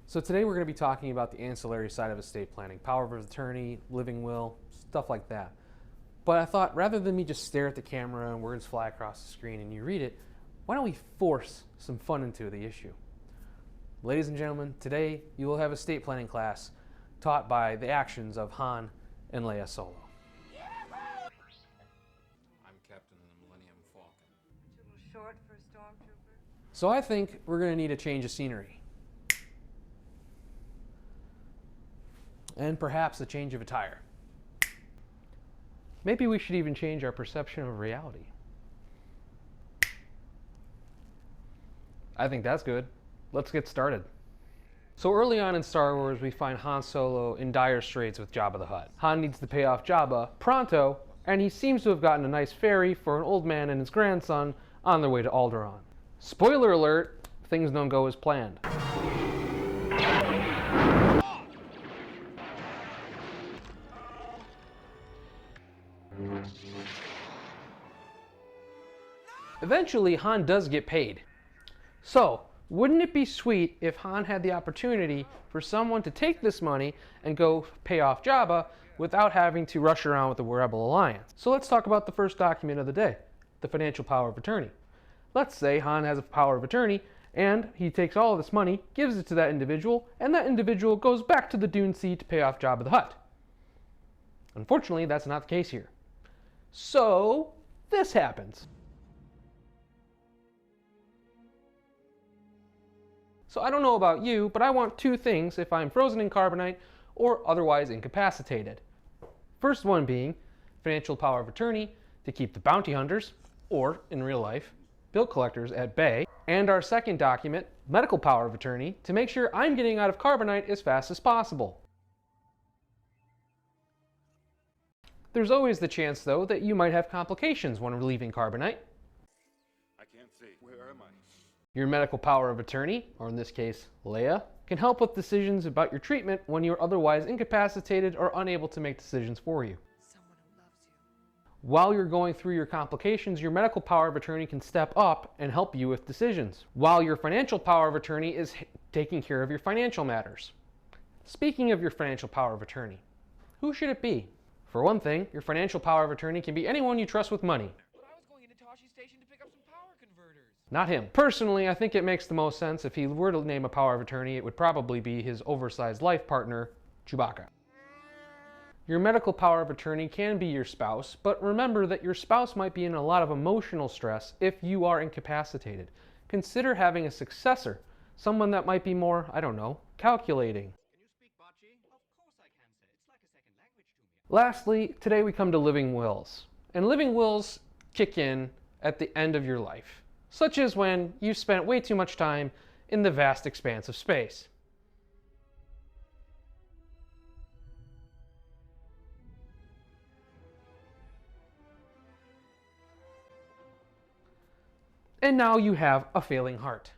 So today we're going to be talking about the ancillary side of estate planning, power of attorney, living will, stuff like that. But I thought rather than me just stare at the camera and words fly across the screen and you read it, why don't we force some fun into the issue? Ladies and gentlemen, today you will have a estate planning class taught by the actions of Han and Leia Solo. I'm captain of the Millennium Falcon. A little short for a stormtrooper. So I think we're going to need a change of scenery. And perhaps a change of attire. Maybe we should even change our perception of reality. I think that's good. Let's get started. So early on in Star Wars, we find Han Solo in dire straits with Jabba the Hutt. Han needs to pay off Jabba pronto, and he seems to have gotten a nice ferry for an old man and his grandson on their way to Alderaan. Spoiler alert, things don't go as planned. Eventually, Han does get paid. So, wouldn't it be sweet if Han had the opportunity for someone to take this money and go pay off Jabba without having to rush around with the Rebel Alliance? So let's talk about the first document of the day, the financial power of attorney. Let's say Han has a power of attorney and he takes all of this money, gives it to that individual, and that individual goes back to the Dune Sea to pay off Jabba the Hutt. Unfortunately, that's not the case here. So, this happens. So I don't know about you, but I want two things if I'm frozen in carbonite or otherwise incapacitated. First one being financial power of attorney to keep the bounty hunters, or in real life, bill collectors at bay. And our second document, medical power of attorney, to make sure I'm getting out of carbonite as fast as possible. There's always the chance, though, that you might have complications when leaving carbonite. I can't see. Where am I? Your medical power of attorney, or in this case, Leia, can help with decisions about your treatment when you are otherwise incapacitated or unable to make decisions for you. Someone who loves you. While you're going through your complications, your medical power of attorney can step up and help you with decisions, while your financial power of attorney is taking care of your financial matters. Speaking of your financial power of attorney, who should it be? For one thing, your financial power of attorney can be anyone you trust with money. But I was going into Tashi Station to pick up some power converters. Not him. Personally, I think it makes the most sense if he were to name a power of attorney, it would probably be his oversized life partner, Chewbacca. Your medical power of attorney can be your spouse, but remember that your spouse might be in a lot of emotional stress if you are incapacitated. Consider having a successor, someone that might be more, I don't know, calculating. Can you speak Bocce? Of course I can, sir. It's like a second language to me. Lastly, today we come to living wills. And living wills kick in at the end of your life, such as when you've spent way too much time in the vast expanse of space. And now you have a failing heart.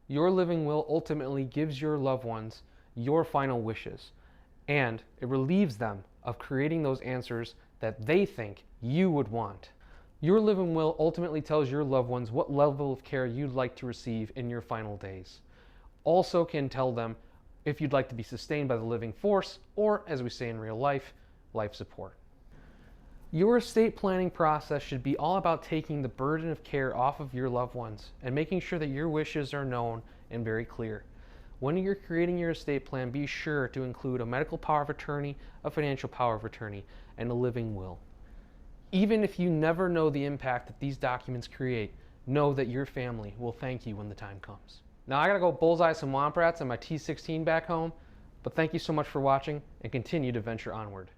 Your living will ultimately gives your loved ones your final wishes, and it relieves them of creating those answers that they think you would want. Your living will ultimately tells your loved ones what level of care you'd like to receive in your final days. Also can tell them if you'd like to be sustained by the living force, or as we say in real life, life support. Your estate planning process should be all about taking the burden of care off of your loved ones and making sure that your wishes are known and very clear. When you're creating your estate plan, be sure to include a medical power of attorney, a financial power of attorney, and a living will. Even if you never know the impact that these documents create, know that your family will thank you when the time comes. Now I gotta go bullseye some Womp Rats on my T-16 back home, but thank you so much for watching and continue to venture onward.